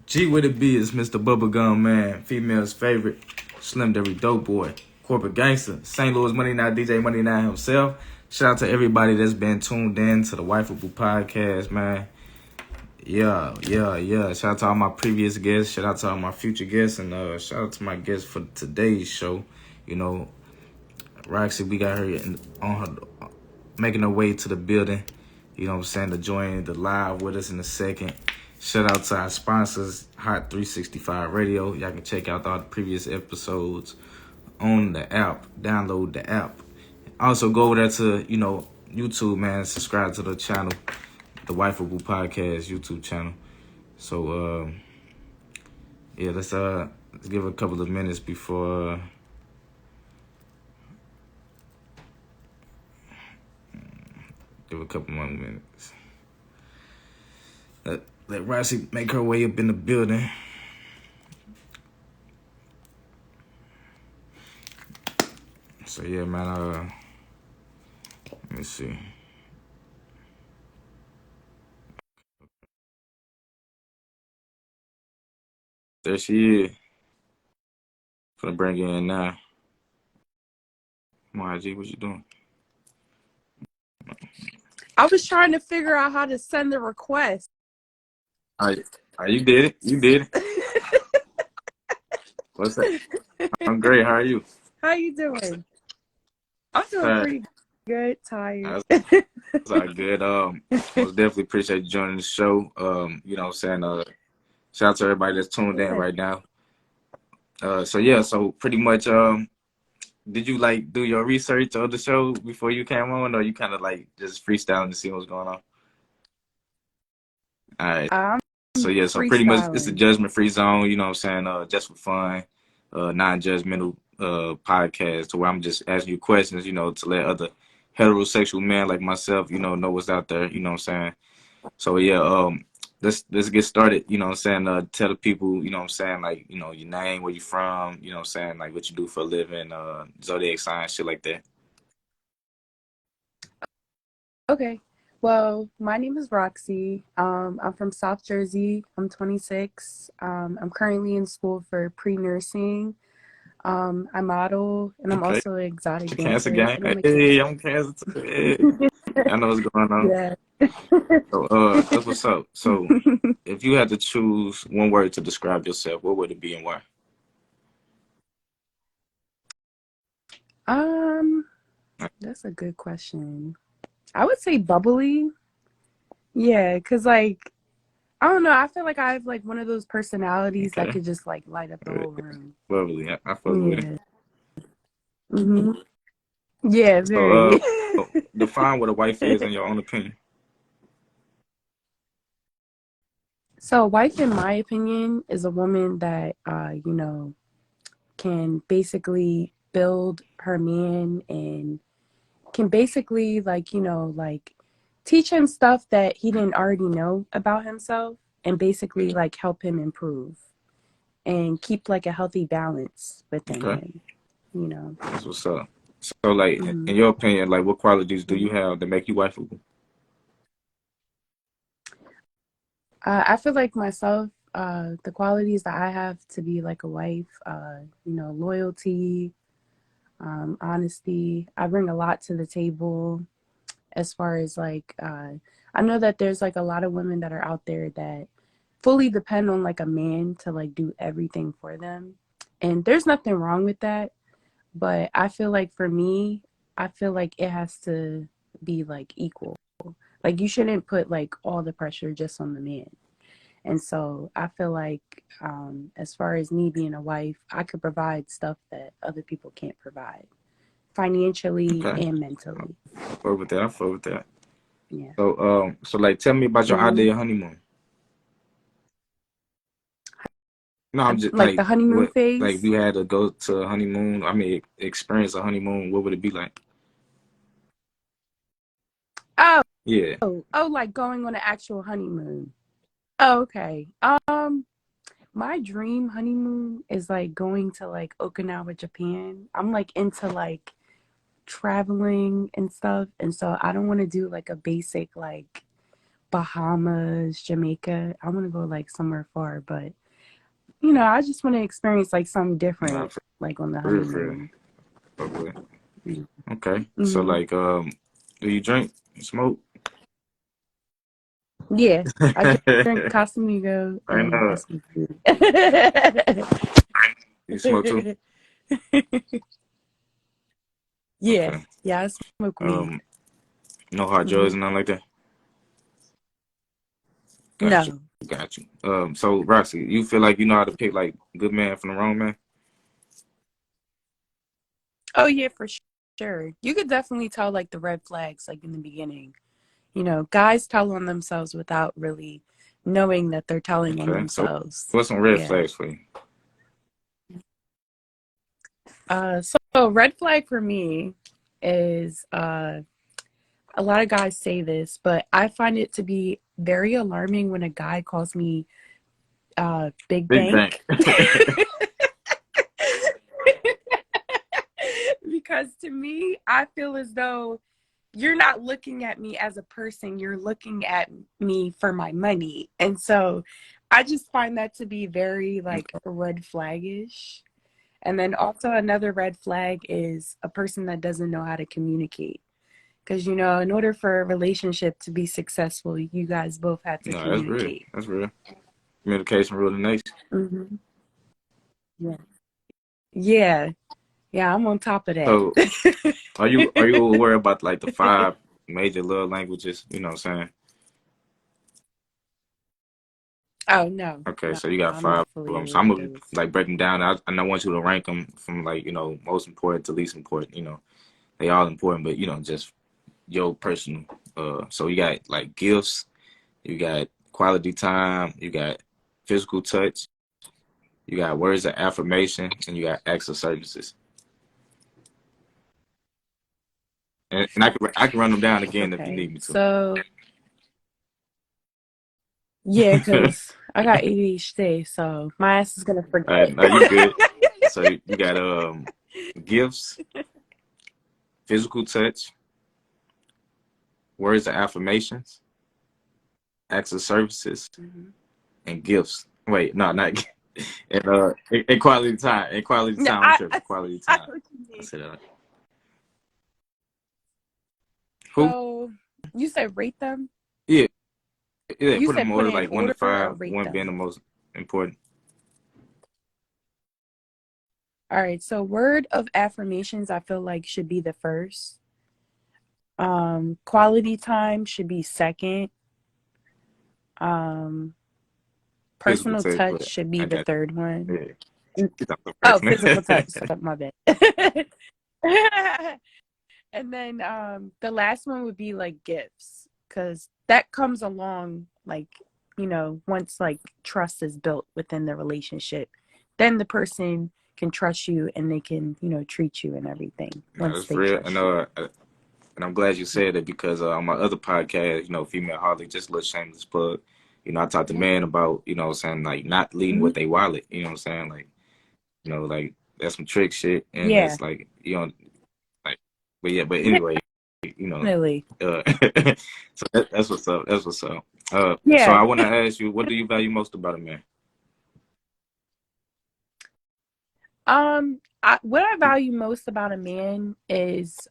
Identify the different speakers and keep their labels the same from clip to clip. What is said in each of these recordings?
Speaker 1: G with it be is Mr. Bubblegum Man, female's favorite, Slim Derry Dope Boy, corporate gangster, St. Louis MoneyNow, DJ MoneyNow himself. Shout out to everybody that's been tuned in to the Wifeable Podcast, man. Yeah. Shout out to all my previous guests. Shout out to all my future guests. And shout out to my guests for today's show. You know, Roxi, we got her on her, making her way to the building. You know what I'm saying? To join the live with us in a second. Shout out to our sponsors, Hot 365 Radio. Y'all can check out all the previous episodes on the app. Download the app. Also, go over there to, YouTube, man. Subscribe to the channel, the Wifeable Podcast YouTube channel. So, let's give a couple of minutes before... give a couple more minutes. Let Roxi make her way up in the building. So yeah, man. Let me see. There she is. Gonna bring her in now. Come on, IG, what you doing?
Speaker 2: I was trying to figure out how to send the request.
Speaker 1: You did it. You did it. What's that? I'm great. How are you?
Speaker 2: How you doing? I'm doing pretty good. Tired.
Speaker 1: That's all good. Most definitely appreciate you joining the show. You know what I'm saying? Shout out to everybody that's tuned in right now. So pretty much, did you like do your research of the show before you came on, or you kind of like just freestyling to see what's going on? All right. So pretty much it's a judgment-free zone, you know what I'm saying, just for fun, non-judgmental podcast to where I'm just asking you questions, to let other heterosexual men like myself, know what's out there, you know what I'm saying? So yeah, let's get started, you know what I'm saying, tell the people, you know what I'm saying, like, your name, where you from, you know what I'm saying, like what you do for a living, zodiac sign, shit like that.
Speaker 2: Okay. Well, my name is Roxi. I'm from South Jersey. I'm 26. I'm currently in school for pre-nursing. I model, and I'm also an exotic dancer.
Speaker 1: Cancer gang. Hey, I'm cancer too. Hey. I know what's going on.
Speaker 2: Yeah.
Speaker 1: So, that's what's up. So, if you had to choose one word to describe yourself, what would it be and why?
Speaker 2: That's a good question. I would say bubbly. Yeah, because, like, I don't know. I feel like I have, like, one of those personalities that could just, like, light up the whole room.
Speaker 1: Bubbly. I fuck with it.
Speaker 2: Mm-hmm. Yeah, very.
Speaker 1: So, define what a wife is in your own opinion.
Speaker 2: So, a wife, in my opinion, is a woman that, can basically build her man and can basically, like, teach him stuff that he didn't already know about himself and basically, like, help him improve and keep, like, a healthy balance within him,
Speaker 1: That's what's up. So, like, in your opinion, like, what qualities do you have that make you wifeable?
Speaker 2: I feel like myself, the qualities that I have to be like a wife, loyalty, honesty. I bring a lot to the table as far as like, I know that there's like a lot of women that are out there that fully depend on like a man to like do everything for them. And there's nothing wrong with that. But I feel like for me, I feel like it has to be like equal. Like you shouldn't put like all the pressure just on the man. And so I feel like as far as me being a wife, I could provide stuff that other people can't provide financially and mentally.
Speaker 1: I fuck with that.
Speaker 2: Yeah.
Speaker 1: So like, tell me about your ideal honeymoon. No, I'm just
Speaker 2: like the honeymoon phase.
Speaker 1: Like, you had to go to a honeymoon. I mean, experience a honeymoon. What would it be like?
Speaker 2: Oh,
Speaker 1: yeah.
Speaker 2: Like going on an actual honeymoon. Oh, okay. My dream honeymoon is like going to like Okinawa, Japan. I'm like into like traveling and stuff, and so I don't want to do like a basic like Bahamas, Jamaica. I want to go like somewhere far, but you know, I just want to experience like something
Speaker 1: Nah,
Speaker 2: different, like on the
Speaker 1: for real, for real.
Speaker 2: honeymoon.
Speaker 1: Fuck with it.
Speaker 2: Mm-hmm.
Speaker 1: Okay, so like, do you drink, smoke?
Speaker 2: Yeah, I drink
Speaker 1: I
Speaker 2: Casamigo and I
Speaker 1: know.
Speaker 2: smoke weed.
Speaker 1: You smoke too?
Speaker 2: Yeah,
Speaker 1: Okay.
Speaker 2: yeah, I smoke weed.
Speaker 1: Um, no hard drugs
Speaker 2: Hmm.
Speaker 1: and nothing like that. Got you,
Speaker 2: No.
Speaker 1: got you. So Roxy, you feel like you know how to pick like good man from the wrong man?
Speaker 2: Oh yeah, for sure. You could definitely tell like the red flags like in the beginning. You know, guys tell on themselves without really knowing that they're telling on
Speaker 1: Okay. So
Speaker 2: themselves.
Speaker 1: what's some red
Speaker 2: Yeah.
Speaker 1: flags for you?
Speaker 2: So red flag for me is a lot of guys say this, but I find it to be very alarming when a guy calls me Big
Speaker 1: Big bank.
Speaker 2: Bank. Because to me, I feel as though you're not looking at me as a person, you're looking at me for my money. And so I just find that to be very like red flaggish. And then also another red flag is a person that doesn't know how to communicate. Because, you know, in order for a relationship to be successful, you guys both have to
Speaker 1: No, that's real.
Speaker 2: communicate.
Speaker 1: That's real. Communication rule the nation.
Speaker 2: Hmm. Yeah. Yeah. Yeah, I'm on top of that.
Speaker 1: So are you aware about like the 5 major love languages? You know what I'm saying?
Speaker 2: Oh, no.
Speaker 1: Okay,
Speaker 2: No,
Speaker 1: so you got
Speaker 2: I'm
Speaker 1: 5
Speaker 2: not
Speaker 1: of
Speaker 2: fully
Speaker 1: them. So
Speaker 2: aware
Speaker 1: I'm
Speaker 2: of
Speaker 1: gonna
Speaker 2: those.
Speaker 1: like break them down. And I want you to rank them from like most important to least important. They all important, but just your personal. So you got like gifts, you got quality time, you got physical touch, you got words of affirmation, and you got acts of services. And I can run them down again if you
Speaker 2: Okay.
Speaker 1: need me to.
Speaker 2: So, yeah, because I got ADHD, so my ass is going to
Speaker 1: All right,
Speaker 2: forget.
Speaker 1: now you good. So you got gifts, physical touch, words of affirmations, acts of services,
Speaker 2: Mhm.
Speaker 1: and gifts. Wait, no, not and quality time. And quality
Speaker 2: No,
Speaker 1: time. I'm tripping. Quality
Speaker 2: I know
Speaker 1: time.
Speaker 2: what you
Speaker 1: I
Speaker 2: mean.
Speaker 1: said that. Who?
Speaker 2: So, you said rate them?
Speaker 1: Yeah, yeah.
Speaker 2: You
Speaker 1: Put them
Speaker 2: said
Speaker 1: in
Speaker 2: put
Speaker 1: order
Speaker 2: it in
Speaker 1: like one to
Speaker 2: order or
Speaker 1: five.
Speaker 2: rate
Speaker 1: One being
Speaker 2: them?
Speaker 1: the most important.
Speaker 2: All right. So, word of affirmations, I feel like should be the first. Quality time should be second. Um,
Speaker 1: Physical
Speaker 2: personal
Speaker 1: touch,
Speaker 2: touch
Speaker 1: but
Speaker 2: should be
Speaker 1: I
Speaker 2: the
Speaker 1: got
Speaker 2: third one.
Speaker 1: yeah.
Speaker 2: And-
Speaker 1: Get out the
Speaker 2: Oh,
Speaker 1: first
Speaker 2: physical touch.
Speaker 1: man.
Speaker 2: Sorry, my bad. And then the last one would be like gifts, because that comes along like, you know, once like trust is built within the relationship, then the person can trust you and they can, you know, treat you and everything
Speaker 1: No,
Speaker 2: once
Speaker 1: that's
Speaker 2: they
Speaker 1: real. And
Speaker 2: trust you.
Speaker 1: I'm glad you said it because on my other podcast, Femaleaholic, just a little shameless plug. I talk to men about, what I'm saying, like not leading
Speaker 2: Mhm.
Speaker 1: with their wallet. You know what I'm saying? Like, like that's some trick shit. And
Speaker 2: Yeah,
Speaker 1: it's like, like, but yeah, but anyway, you know,
Speaker 2: definitely.
Speaker 1: uh, so that's what's up. That's what's up. So
Speaker 2: Yeah.
Speaker 1: I want to ask you, what do you value most about a man?
Speaker 2: What I value most about a man is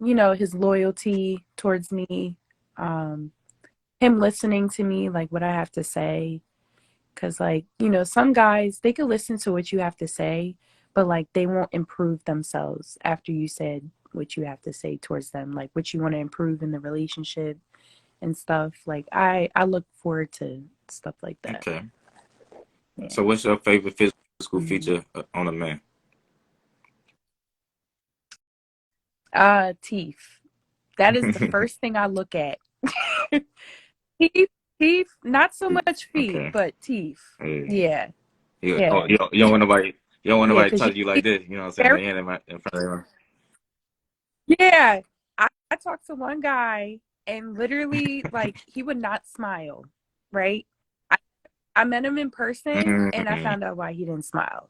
Speaker 2: you know, his loyalty towards me, um, him listening to me, like what I have to say. Cause like, you know, some guys, they could listen to what you have to say, but like they won't improve themselves after you said what you have to say towards them, like what you want to improve in the relationship and stuff. Like I look forward to stuff like that.
Speaker 1: Okay.
Speaker 2: Yeah.
Speaker 1: So what's your favorite physical
Speaker 2: Hmm.
Speaker 1: feature on a man?
Speaker 2: Teeth. That is the first thing I look at. Teeth, teeth, not so much feet,
Speaker 1: Okay.
Speaker 2: but teeth.
Speaker 1: Yeah.
Speaker 2: Yeah,
Speaker 1: Oh,
Speaker 2: yeah,
Speaker 1: you don't want nobody. You don't want
Speaker 2: yeah.
Speaker 1: nobody
Speaker 2: Because
Speaker 1: touching you like this. You know what I'm saying?
Speaker 2: very,
Speaker 1: They hand in front of them.
Speaker 2: yeah. I talked to one guy and literally, like, he would not smile. Right? I, I met him in person and I
Speaker 1: Mm.
Speaker 2: found out why he didn't smile.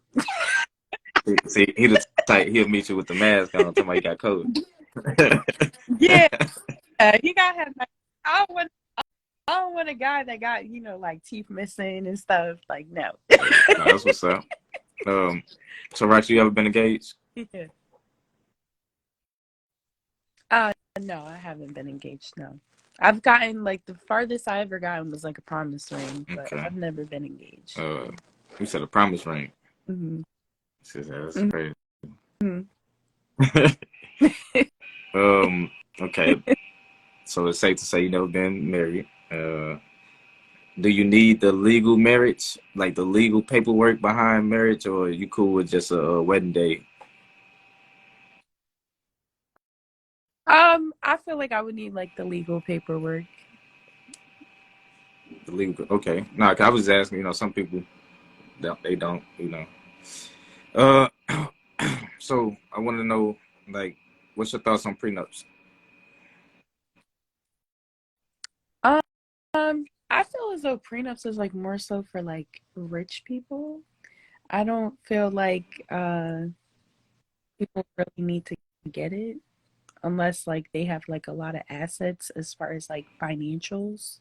Speaker 1: See, he the type. He'll meet you with the mask on. Somebody got COVID.
Speaker 2: Yeah, he got had. I wouldn't don't want a guy that got, like teeth missing and stuff. Like, no.
Speaker 1: No, that's what's up. So Roxy, you ever been engaged?
Speaker 2: Yeah. No, I haven't been engaged. No, I've gotten like the farthest I ever gotten was like a promise ring, but
Speaker 1: Okay.
Speaker 2: I've never been engaged.
Speaker 1: You said a promise ring.
Speaker 2: Mm-hmm.
Speaker 1: That's crazy.
Speaker 2: Mm-hmm.
Speaker 1: Okay. So it's safe to say you never been married. Do you need the legal marriage, like the legal paperwork behind marriage, or are you cool with just a wedding day?
Speaker 2: I feel like I would need like the legal paperwork.
Speaker 1: The legal, okay. No, 'cause I was asking. Some people they don't. Uh, so I want to know, like, what's your thoughts on prenups?
Speaker 2: I feel as though prenups is like more so for like rich people. I don't feel like people really need to get it unless like they have like a lot of assets as far as like financials.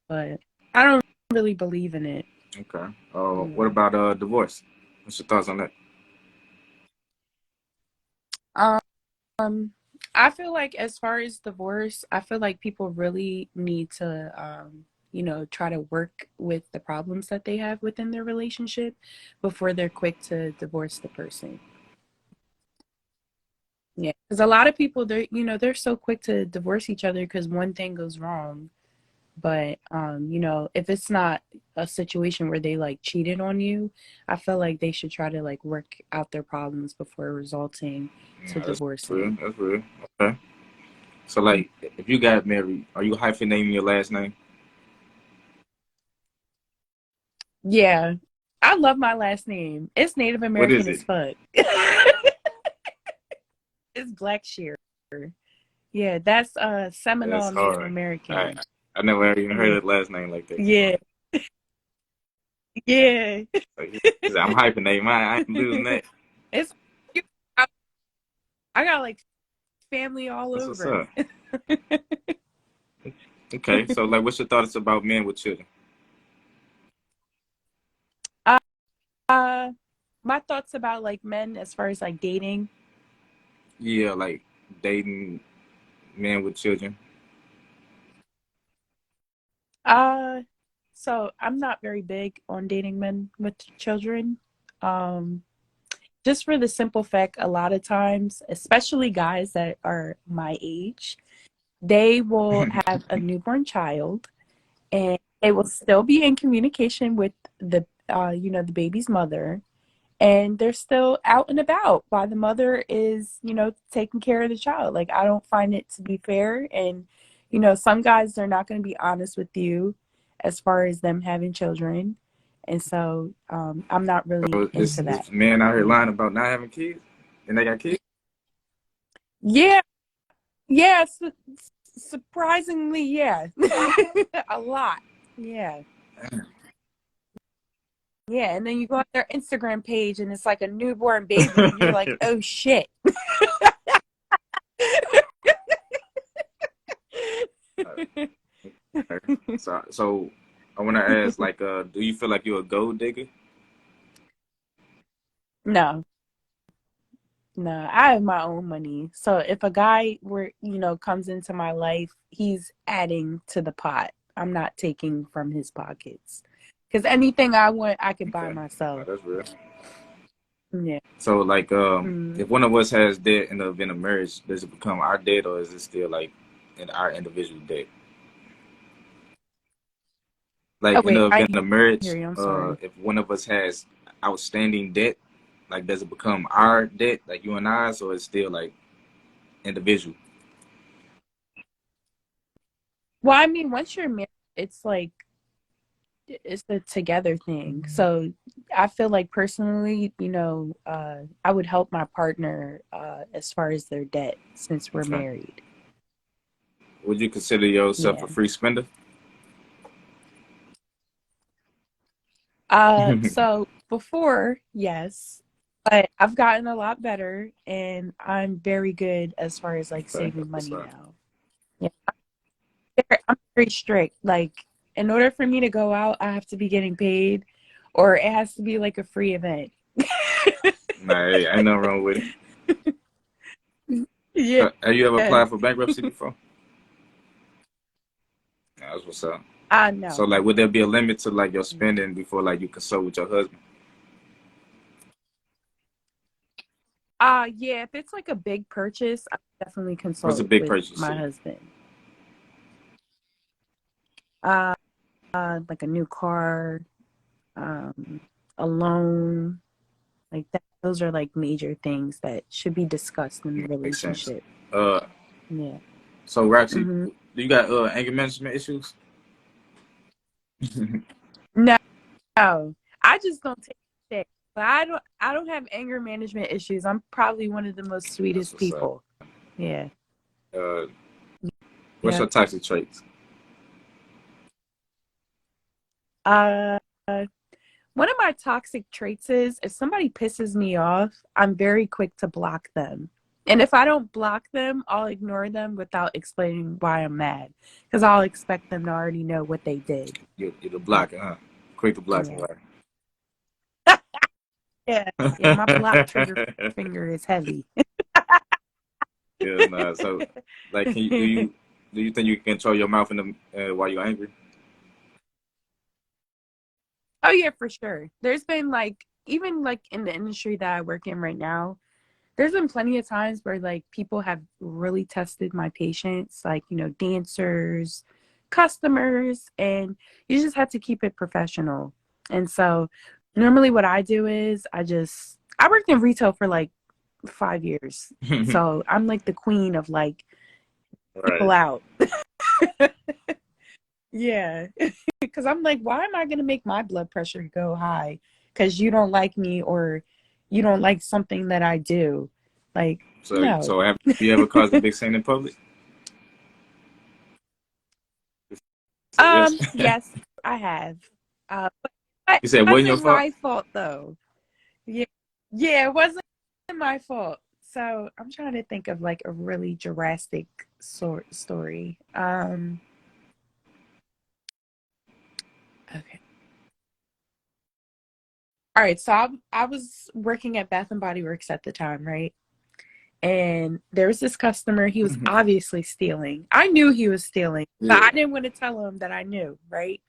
Speaker 2: But I don't really believe in it.
Speaker 1: Okay. What about divorce? What's your thoughts on that?
Speaker 2: Um, I feel like as far as divorce, I feel like people really need to, try to work with the problems that they have within their relationship before they're quick to divorce the person. Yeah, because a lot of people, they're so quick to divorce each other because one thing goes wrong. But if it's not a situation where they like cheated on you, I feel like they should try to like work out their problems before resulting to
Speaker 1: Yeah, that's real.
Speaker 2: divorcing.
Speaker 1: That's real. Okay. So, like, if you got married, are you hyphenating your last name?
Speaker 2: Yeah. I love my last name. It's Native
Speaker 1: What is
Speaker 2: American
Speaker 1: it?
Speaker 2: as fuck. It's Blackshear. Yeah, that's
Speaker 1: That's
Speaker 2: Seminole Native
Speaker 1: hard. I
Speaker 2: American.
Speaker 1: I never even heard
Speaker 2: Yeah.
Speaker 1: of last name like that.
Speaker 2: Yeah. Yeah.
Speaker 1: Like, he said, I'm hyphenating mine. I ain't losing that.
Speaker 2: It's I, I got like family all
Speaker 1: That's what's
Speaker 2: over.
Speaker 1: up. Okay. So, like, what's your thoughts about men with children?
Speaker 2: uh, uh my thoughts about like men as far as like dating.
Speaker 1: Yeah, like dating men with children.
Speaker 2: Uh so I'm not very big on dating men with children. Um just for the simple fact a lot of times, especially guys that are my age, they will have a newborn child and they will still be in communication with the baby's mother, and they're still out and about while the mother is taking care of the child. Like, I don't find it to be fair. And some guys, they're not going to be honest with you as far as them having children, and so I'm not really
Speaker 1: So,
Speaker 2: into that.
Speaker 1: it's men out here
Speaker 2: Yeah.
Speaker 1: lying about not having kids, and they got kids.
Speaker 2: Yeah. Yeah, surprisingly, yeah. A lot. Yeah. Yeah, and then you go on their Instagram page and it's like a newborn baby and you're like, "Oh shit."
Speaker 1: Okay. So I want to ask, like, do you feel like you're a gold digger?
Speaker 2: No. No, I have my own money. So if a guy comes into my life, he's adding to the pot. I'm not taking from his pockets. Because anything I want, I could buy
Speaker 1: Okay,
Speaker 2: myself.
Speaker 1: that's real.
Speaker 2: Yeah.
Speaker 1: So, like,
Speaker 2: Mm.
Speaker 1: if one of us has debt in the event of marriage, does it become our debt, or is it still like in our individual debt?
Speaker 2: Oh
Speaker 1: Like in
Speaker 2: wait,
Speaker 1: the
Speaker 2: I
Speaker 1: event
Speaker 2: didn't
Speaker 1: of marriage,
Speaker 2: hear you. I'm sorry.
Speaker 1: if one of us has outstanding debt, like, does it become our debt, like you and I, or it's still like individual?
Speaker 2: Well, I mean, once you're married, it's like it's a together thing. So I feel like personally, I would help my partner as far as their debt since we're
Speaker 1: Okay.
Speaker 2: married.
Speaker 1: Would you consider yourself a
Speaker 2: Yeah.
Speaker 1: free spender?
Speaker 2: So before, yes, but I've gotten a lot better and I'm very good as far as like
Speaker 1: Okay,
Speaker 2: saving
Speaker 1: that's
Speaker 2: money
Speaker 1: right.
Speaker 2: now. Yeah. I'm very strict. Like, in order for me to go out, I have to be getting paid, or it has to be like a free event.
Speaker 1: Nah, hey, ain't nothing wrong with it.
Speaker 2: Yeah.
Speaker 1: Have you ever applied for bankruptcy before? Nah, that's what's up. So,
Speaker 2: No.
Speaker 1: like, would there be a limit to like your spending before like you consult with your husband?
Speaker 2: Yeah, if it's like a big purchase, I definitely
Speaker 1: What's a
Speaker 2: consult
Speaker 1: big
Speaker 2: with
Speaker 1: purchase to
Speaker 2: my
Speaker 1: you?
Speaker 2: husband. Uh, like a new car, um, a loan, like that. Those are like major things that should be discussed in the
Speaker 1: Makes sense.
Speaker 2: relationship.
Speaker 1: Uh,
Speaker 2: Yeah.
Speaker 1: so Roxy,
Speaker 2: hmm
Speaker 1: do you got anger management issues?
Speaker 2: No, I just don't take shit. But I don't have anger management issues. I'm probably one of the most
Speaker 1: That's
Speaker 2: sweetest
Speaker 1: what's up.
Speaker 2: people. Yeah.
Speaker 1: Uh, what's
Speaker 2: Yeah.
Speaker 1: your toxic traits?
Speaker 2: Uh, one of my toxic traits is if somebody pisses me off, I'm very quick to block them. And if I don't block them, I'll ignore them without explaining why I'm mad. Because I'll expect them to already know what they did.
Speaker 1: You're the
Speaker 2: Yeah.
Speaker 1: blocker, huh? Quick to block
Speaker 2: Yeah.
Speaker 1: somebody.
Speaker 2: Yeah. Yeah. My block trigger finger is heavy.
Speaker 1: Yeah, nah. So, like, do you think you can control your mouth in the while you're angry?
Speaker 2: Oh, yeah, for sure. There's been like, even like in the industry that I work in right now, there's been plenty of times where like people have really tested my patience, like, dancers, customers, and you just have to keep it professional. And so normally what I do is I worked in retail for like 5 years. So I'm like the queen of like people
Speaker 1: Right.
Speaker 2: out. Yeah. Because I'm like, why am I going to make my blood pressure go high? Because you don't like me or you don't like something that I do. Like, no.
Speaker 1: So have you ever caused a big scene in public? So yes.
Speaker 2: Yes, I have. But
Speaker 1: You
Speaker 2: it
Speaker 1: said it wasn't your
Speaker 2: wasn't
Speaker 1: fault.
Speaker 2: my fault though. Yeah. Yeah, it wasn't my fault. So I'm trying to think of like a really drastic sort story. Okay. All right, so I was working at Bath and Body Works at the time, right? And there was this customer, he was obviously stealing. I knew he was stealing, but I
Speaker 1: Yeah.
Speaker 2: didn't want to tell him that I knew, right?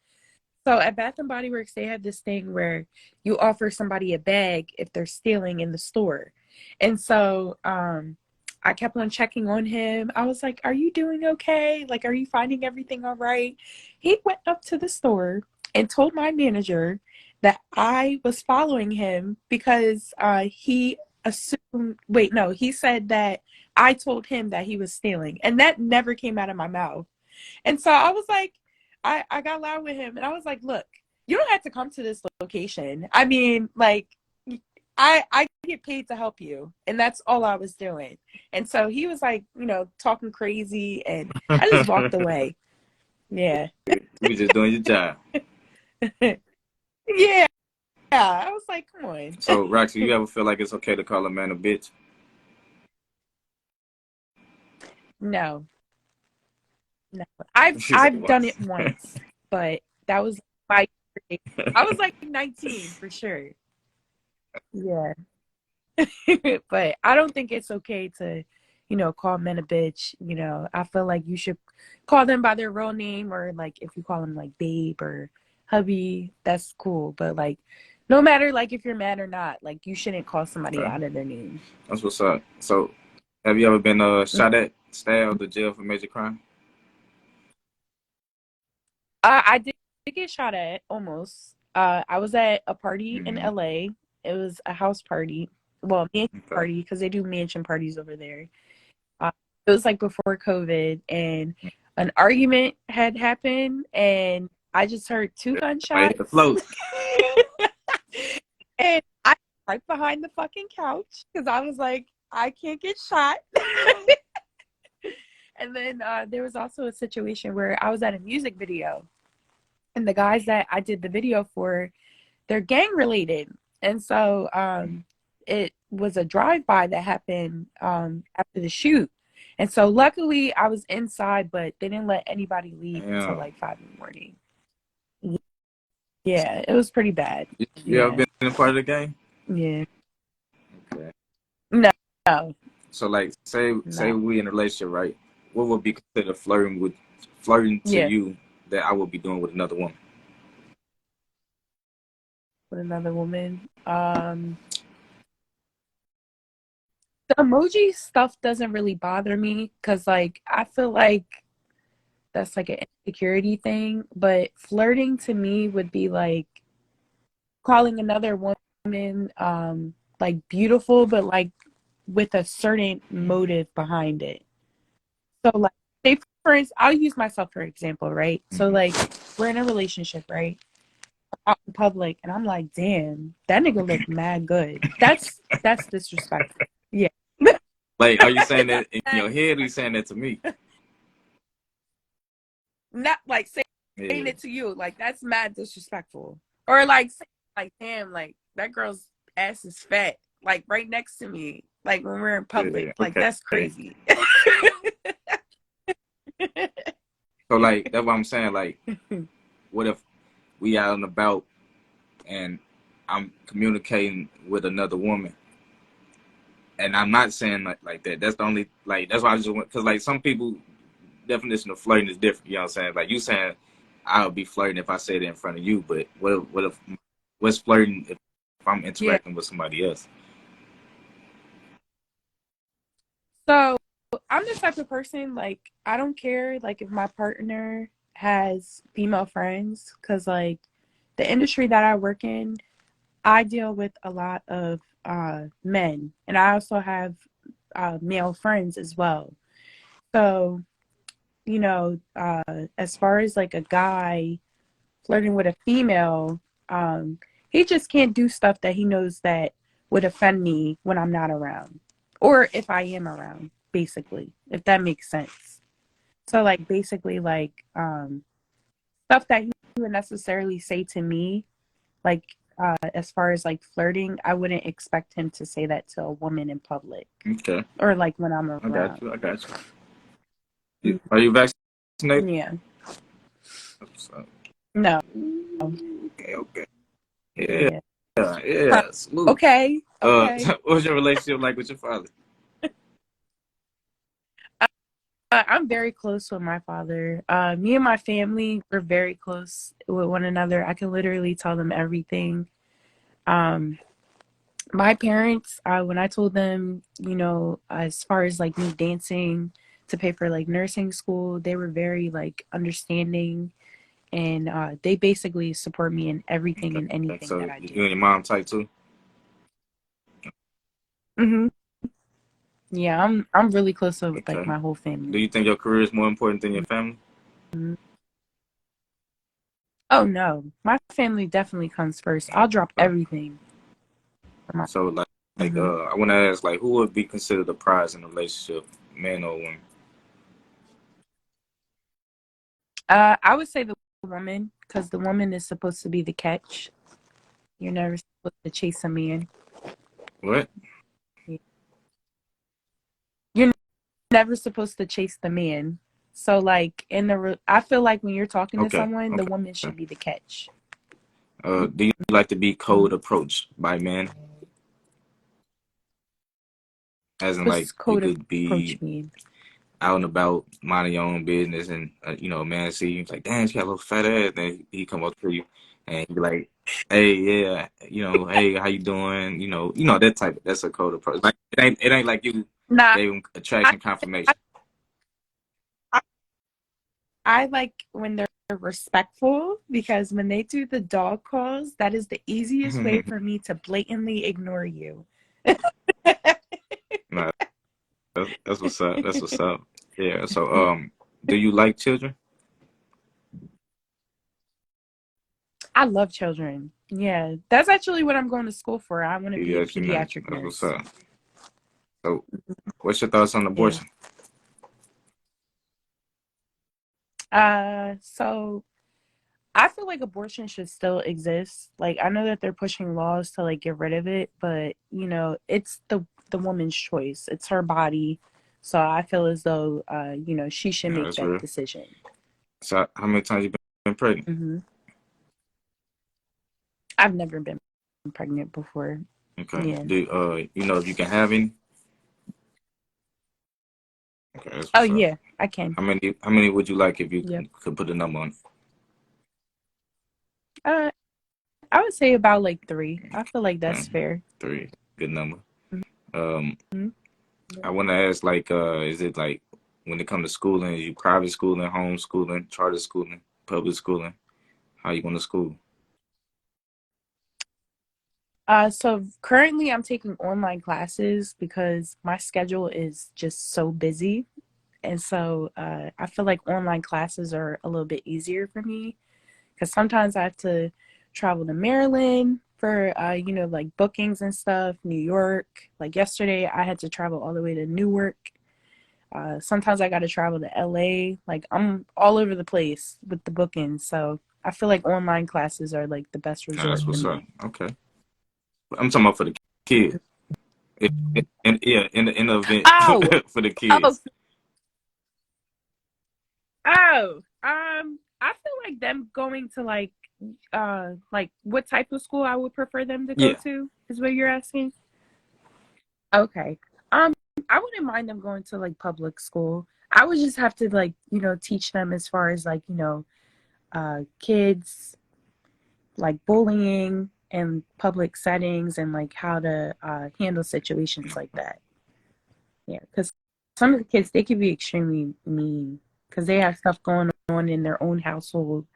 Speaker 2: So at Bath and Body Works, they have this thing where you offer somebody a bag if they're stealing in the store. And so I kept on checking on him. I was like, "Are you doing okay? Like, are you finding everything all right?" He went up to the store and told my manager that I was following him because he assumed, wait, no, he said that I told him that he was stealing. And that never came out of my mouth. And so I was like, I got loud with him and I was like, look, you don't have to come to this location. I mean, like, I get paid to help you. And that's all I was doing. And so he was like, talking crazy and I just walked away. Yeah.
Speaker 1: You were just doing your job.
Speaker 2: Yeah. I was like, come on.
Speaker 1: So Roxy, you ever feel like it's okay to call a man a bitch?
Speaker 2: No. No. I've
Speaker 1: She said
Speaker 2: I've
Speaker 1: what?
Speaker 2: done it once, but that was my I was like 19 for sure. Yeah. But I don't think it's okay to, call men a bitch. I feel like you should call them by their real name or like if you call them like babe or hubby, that's cool. But like no matter like if you're mad or not, like you shouldn't call somebody
Speaker 1: Okay.
Speaker 2: out of their name.
Speaker 1: That's what's up. So have you ever been shot at, stabbed, or jailed for major crime?
Speaker 2: I did get shot at almost. I was at a party in
Speaker 1: Mm-hmm.
Speaker 2: LA. It was a house party. Well, mansion
Speaker 1: Okay.
Speaker 2: party because they do mansion parties over there. It was like before COVID, and an argument had happened, and I just heard two
Speaker 1: Might hit the
Speaker 2: gunshots,
Speaker 1: float.
Speaker 2: and I right behind the fucking couch because I was like, I can't get shot. And then there was also a situation where I was at a music video, and the guys that I did the video for, they're gang related, and so it was a drive-by that happened after the shoot. And so luckily I was inside, but they didn't let anybody leave until
Speaker 1: Damn.
Speaker 2: like 5 in the morning. Yeah, it was pretty bad.
Speaker 1: You ever
Speaker 2: Yeah.
Speaker 1: been a part of the game?
Speaker 2: Yeah.
Speaker 1: Okay.
Speaker 2: No. No.
Speaker 1: So like, say
Speaker 2: No.
Speaker 1: we in a relationship, right? What would be considered flirting to
Speaker 2: Yeah.
Speaker 1: you that I would be doing with another woman?
Speaker 2: With another woman. The emoji stuff doesn't really bother me because like I feel like that's like an insecurity thing. But flirting to me would be like calling another woman like beautiful, but like with a certain motive behind it. So like say for instance, I'll use myself for example, right? So
Speaker 1: Mm-hmm.
Speaker 2: like we're in a relationship, right? Out in public and I'm like, damn, that nigga look mad good. That's disrespectful. Yeah.
Speaker 1: Like, are you saying that in your head, or are you saying that to me?
Speaker 2: Not like saying
Speaker 1: Yeah.
Speaker 2: it to you, like that's mad disrespectful. Or like saying, like, damn, like that girl's ass is fat, like right next to me, like when we're in public,
Speaker 1: Yeah.
Speaker 2: like
Speaker 1: Okay.
Speaker 2: that's crazy.
Speaker 1: So like, that's what I'm saying. Like, what if we out and about and I'm communicating with another woman, and I'm not saying like that. That's the only like. That's why I just went, because like some people definition of flirting is different. You know what I'm saying? Like you saying I would be flirting if I said it in front of you, but what if what's flirting if I'm
Speaker 2: Yeah.
Speaker 1: interacting with somebody else?
Speaker 2: So I'm the type of person like I don't care like if my partner has female friends because like the industry that I work in, I deal with a lot of men, and I also have male friends as well. So, as far as like a guy flirting with a female, he just can't do stuff that he knows that would offend me when I'm not around, or if I am around, basically, if that makes sense. So, like, basically, like stuff that he would necessarily say to me, like as far as like flirting, I wouldn't expect him to say that to a woman in public
Speaker 1: Okay,
Speaker 2: or like when I'm
Speaker 1: I got
Speaker 2: around.
Speaker 1: you. I got you. Are you vaccinated?
Speaker 2: Yeah.
Speaker 1: So,
Speaker 2: No.
Speaker 1: okay, okay. Yeah,
Speaker 2: Yeah. Huh.
Speaker 1: yeah. Salute.
Speaker 2: Okay. Okay.
Speaker 1: What was your relationship like with your father?
Speaker 2: I'm very close with my father. Me and my family, we're very close with one another. I can literally tell them everything. Um, my parents, when I told them, as far as like me dancing to pay for like nursing school, they were very like understanding, and they basically support me in everything
Speaker 1: Okay,
Speaker 2: and
Speaker 1: okay.
Speaker 2: anything
Speaker 1: So
Speaker 2: that I
Speaker 1: you
Speaker 2: do.
Speaker 1: and your mom tight too?
Speaker 2: Hmm. Yeah, I'm really close with like
Speaker 1: Okay.
Speaker 2: my whole
Speaker 1: Do
Speaker 2: family.
Speaker 1: you think your career is more important than your family?
Speaker 2: Mhm. Oh no, my family definitely comes first. I'll drop
Speaker 1: Okay.
Speaker 2: everything for my.
Speaker 1: So
Speaker 2: Hmm.
Speaker 1: I want to ask like who would be considered a prize in a relationship, man or woman?
Speaker 2: I would say the woman, because the woman is supposed to be the catch. You're never supposed to chase a man.
Speaker 1: What?
Speaker 2: You're never supposed to chase the man. So like I feel like when you're talking to
Speaker 1: Okay,
Speaker 2: someone, the
Speaker 1: okay.
Speaker 2: woman should be the catch.
Speaker 1: Do you like to be
Speaker 2: Mhm.
Speaker 1: cold approached by men? As in like
Speaker 2: What's
Speaker 1: you
Speaker 2: code
Speaker 1: could
Speaker 2: approach
Speaker 1: be
Speaker 2: mean?
Speaker 1: out and about minding your own business, and a man see you like, damn, she got a little fat ass. Then he come up to you and he be like, hey, yeah, hey, how you doing? That type. That's a cold approach. Like it ain't like you
Speaker 2: Nah,
Speaker 1: gave him
Speaker 2: I,
Speaker 1: attraction
Speaker 2: I
Speaker 1: confirmation.
Speaker 2: I like when they're respectful because when they do the dog calls, that is the easiest way for me to blatantly ignore you.
Speaker 1: Nah, that's what's up. That's what's up. Yeah. So do you like children?
Speaker 2: I love children. Yeah, that's actually what I'm going to school for. I want to be a
Speaker 1: Pediatric nurse.
Speaker 2: pediatric
Speaker 1: That's what's
Speaker 2: nurse.
Speaker 1: up. So what's your thoughts on
Speaker 2: Yeah.
Speaker 1: abortion?
Speaker 2: So I feel like abortion should still exist. Like I know that they're pushing laws to like get rid of it, but it's the woman's choice. It's her body. So I feel as though, she should
Speaker 1: Yeah,
Speaker 2: make
Speaker 1: that's
Speaker 2: that
Speaker 1: real.
Speaker 2: decision.
Speaker 1: So how many times you been pregnant?
Speaker 2: hmm I've never been pregnant before.
Speaker 1: Okay.
Speaker 2: Yeah.
Speaker 1: Do you know if you can have any? Okay, that's
Speaker 2: Oh
Speaker 1: what's up.
Speaker 2: yeah, I can.
Speaker 1: How many would you like if you
Speaker 2: Yep.
Speaker 1: could put a number on
Speaker 2: Uh, I would say about like three. I feel like
Speaker 1: it?
Speaker 2: that's
Speaker 1: Okay.
Speaker 2: fair.
Speaker 1: 3. Good number. Um
Speaker 2: Mhm.
Speaker 1: I wanna ask like is it like when it comes to schooling, is you private schooling, homeschooling, charter schooling, public schooling? How you going to school?
Speaker 2: So currently I'm taking online classes because my schedule is just so busy. And so I feel like online classes are a little bit easier for me because sometimes I have to travel to Maryland for, like bookings and stuff, New York. Like yesterday, I had to travel all the way to Newark. Sometimes I got to travel to LA. Like I'm all over the place with the bookings. So I feel like online classes are like the best
Speaker 1: Nah,
Speaker 2: resort
Speaker 1: that's
Speaker 2: for
Speaker 1: what's up.
Speaker 2: me.
Speaker 1: Okay. I'm talking about for the kids. Yeah, in the event
Speaker 2: Oh,
Speaker 1: for the
Speaker 2: oh,
Speaker 1: kids.
Speaker 2: oh. I feel like them going to like what type of school I would prefer them to go
Speaker 1: Yeah.
Speaker 2: to is what you're asking. Okay. Um, I wouldn't mind them going to like public school. I would just have to like, teach them as far as like, kids like bullying and public settings and like how to handle situations like that. Yeah, because some of the kids they can be extremely mean because they have stuff going on in their own household,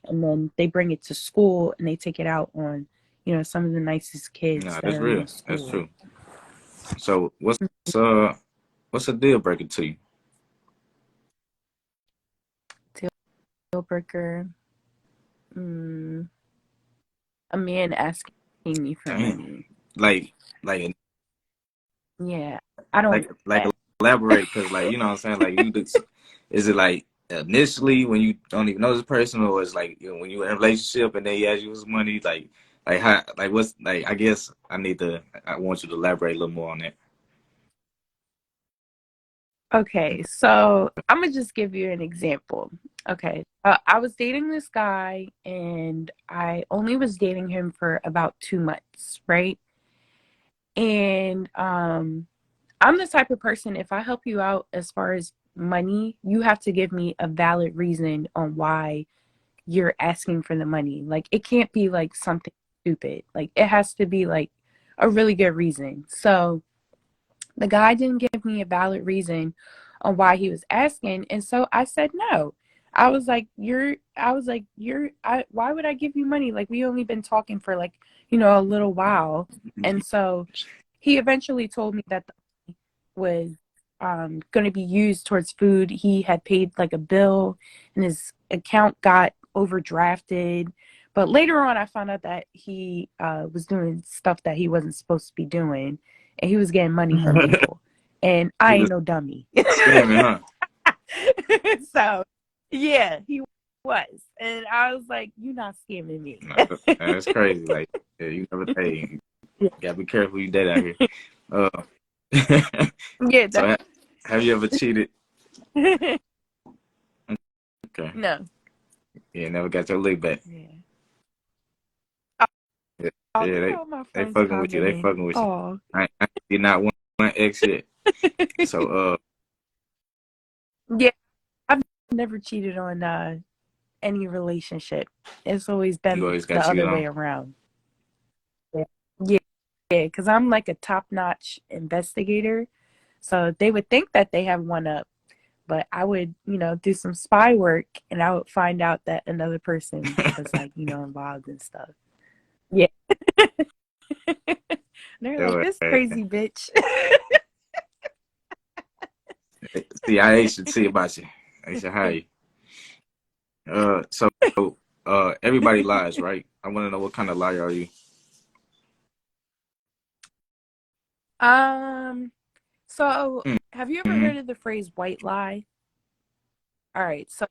Speaker 2: and then they bring it to school and they take it out on, some of the nicest kids
Speaker 1: Nah,
Speaker 2: that
Speaker 1: that's
Speaker 2: are in
Speaker 1: real.
Speaker 2: the
Speaker 1: That's
Speaker 2: school.
Speaker 1: true. So uh what's a deal breaker to you?
Speaker 2: Deal breaker, mm, a man asking me for
Speaker 1: Damn.
Speaker 2: money.
Speaker 1: Like like
Speaker 2: Yeah, I don't
Speaker 1: like
Speaker 2: like
Speaker 1: like
Speaker 2: that.
Speaker 1: elaborate because like you know what I'm saying like is it like initially when you don't even know this person or it's like when you in a relationship and they ask you for some money like how like what's like I guess I want you to elaborate a little more on that.
Speaker 2: Okay, so I'm gonna just give you an example. Okay, I was dating this guy, and I only was dating him for about 2 months, right? And I'm the type of person, if I help you out as far as money, you have to give me a valid reason on why you're asking for the money. Like, it can't be like something stupid. Like, it has to be like a really good reason. So, the guy didn't give me a valid reason on why he was asking, and so I said no. Why would I give you money? Like, we only been talking for like, a little while. And so he eventually told me that the money was going to be used towards food. He had paid like a bill and his account got overdrafted. But later on, I found out that he was doing stuff that he wasn't supposed to be doing, and he was getting money from people. And I
Speaker 1: He
Speaker 2: ain't
Speaker 1: was
Speaker 2: no dummy.
Speaker 1: scamming, huh?
Speaker 2: So, yeah, he was. And I was like, you're not scamming me.
Speaker 1: Nah, that's crazy. Like yeah, you never hey, you gotta be careful who you date out here. Uh,
Speaker 2: Yeah,
Speaker 1: so have you ever cheated? Okay,
Speaker 2: no.
Speaker 1: yeah, never got your lick back.
Speaker 2: Yeah.
Speaker 1: Yeah,
Speaker 2: Oh,
Speaker 1: yeah,
Speaker 2: look at all my
Speaker 1: they
Speaker 2: friends
Speaker 1: fucking with you. They
Speaker 2: commenting.
Speaker 1: fucking with you.
Speaker 2: Oh.
Speaker 1: I did not one X yet. So
Speaker 2: Yeah, I've never cheated on any relationship. It's always
Speaker 1: you
Speaker 2: been
Speaker 1: always got
Speaker 2: the
Speaker 1: cheated
Speaker 2: other
Speaker 1: on.
Speaker 2: way around. Yeah. Yeah, because I'm like a top-notch investigator. So they would think that they have one up, but I would, do some spy work and I would find out that another person was like, involved and stuff. Yeah. They're like,
Speaker 1: So,
Speaker 2: this crazy bitch.
Speaker 1: CIA should see about you. They should hire you. So everybody lies, right? I want to know what kind of liar are you?
Speaker 2: Um, so have you ever
Speaker 1: Mm-hmm.
Speaker 2: heard of the phrase white lie? All right, so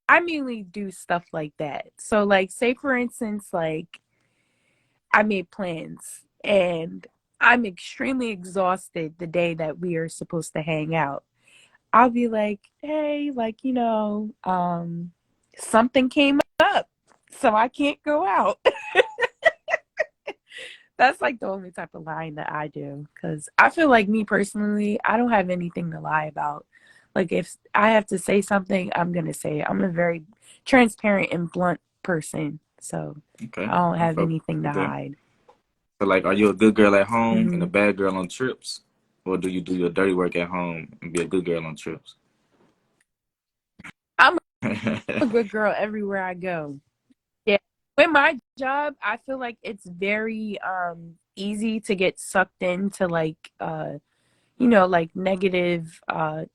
Speaker 2: I mainly do stuff like that. So like say for instance, like I made plans and I'm extremely exhausted the day that we are supposed to hang out. I'll be like, hey, like, something came up, so I can't go out. That's like the only type of lying that I do. Because I feel like me personally, I don't have anything to lie about. Like, if I have to say something, I'm going to say it. I'm a very transparent and blunt person. So
Speaker 1: Okay,
Speaker 2: I don't
Speaker 1: I
Speaker 2: have
Speaker 1: fuck
Speaker 2: anything to
Speaker 1: with that.
Speaker 2: hide.
Speaker 1: So, like, are you a good girl at home and a
Speaker 2: Hmm
Speaker 1: bad girl on trips? Or do you do your dirty work at home and be a good girl on trips?
Speaker 2: I'm a good girl everywhere I go. Yeah. With my job, I feel like it's very easy to get sucked into like like negative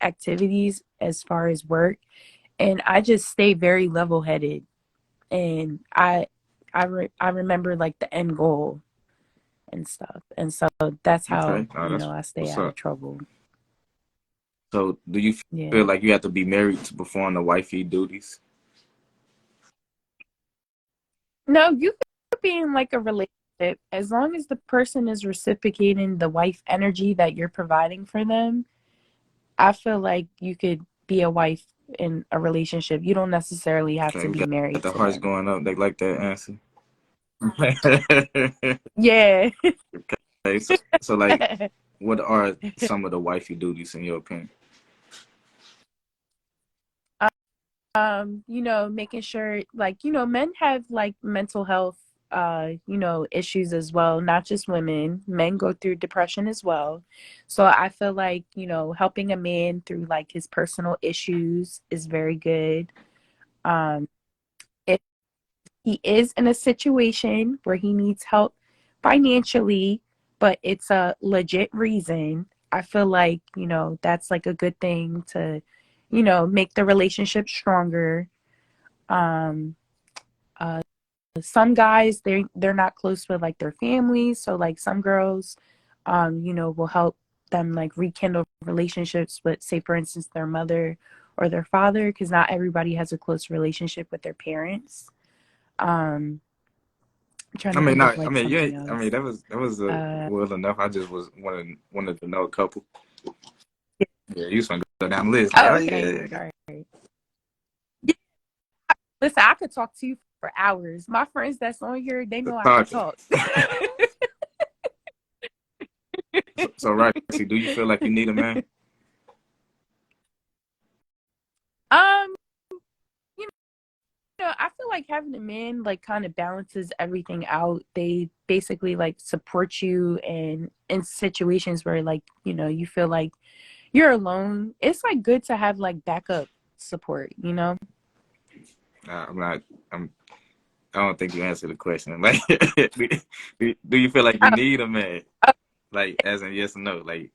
Speaker 2: activities as far as work, and I just stay very level-headed, and I remember like the end goal and stuff. And so that's how,
Speaker 1: Okay, oh, that's
Speaker 2: I stay
Speaker 1: what's
Speaker 2: out of
Speaker 1: up.
Speaker 2: trouble.
Speaker 1: So, do you feel
Speaker 2: Yeah.
Speaker 1: like you have to be married to perform the wifey duties?
Speaker 2: No, you could be in like a relationship as long as the person is reciprocating the wife energy that you're providing for them. I feel like you could be a wife in a relationship. You don't necessarily have
Speaker 1: Okay,
Speaker 2: to
Speaker 1: we
Speaker 2: be
Speaker 1: got
Speaker 2: married
Speaker 1: the
Speaker 2: to
Speaker 1: hearts
Speaker 2: them.
Speaker 1: going up. They like that answer.
Speaker 2: Yeah.
Speaker 1: Okay, so like, what are some of the wifey duties in your opinion?
Speaker 2: Making sure like, men have like mental health issues as well, not just women. Men go through depression as well. So I feel like, helping a man through like his personal issues is very good. Um, if he is in a situation where he needs help financially, but it's a legit reason, I feel like, that's like a good thing to, make the relationship stronger. Um, some guys they're not close with like their families, so like some girls, will help them like rekindle relationships with, say, for instance, their mother or their father, because not everybody has a close relationship with their parents. Um, I'm trying
Speaker 1: I
Speaker 2: to
Speaker 1: mean,
Speaker 2: think of
Speaker 1: not. I
Speaker 2: like
Speaker 1: mean,
Speaker 2: something
Speaker 1: yeah. I mean,
Speaker 2: else.
Speaker 1: that was
Speaker 2: Uh,
Speaker 1: well enough. I just wanted to know a couple.
Speaker 2: yeah.
Speaker 1: Yeah, you just want to go down the list. Like,
Speaker 2: Oh,
Speaker 1: oh
Speaker 2: okay,
Speaker 1: yeah,
Speaker 2: all right. Yeah, listen, I could talk to you for hours. My friends that's on here, they know I could
Speaker 1: talking.
Speaker 2: talk.
Speaker 1: So, Roxy, do you feel like you need a man?
Speaker 2: um, you I feel like having a man like kind of balances everything out. They basically like support you, and in situations where like, you feel like you're alone, it's like good to have like backup support.
Speaker 1: I'm not. I'm. I don't think you answered the question. Like, do you feel like you
Speaker 2: Oh,
Speaker 1: need a man?
Speaker 2: oh,
Speaker 1: Like, as in yes or no? Like,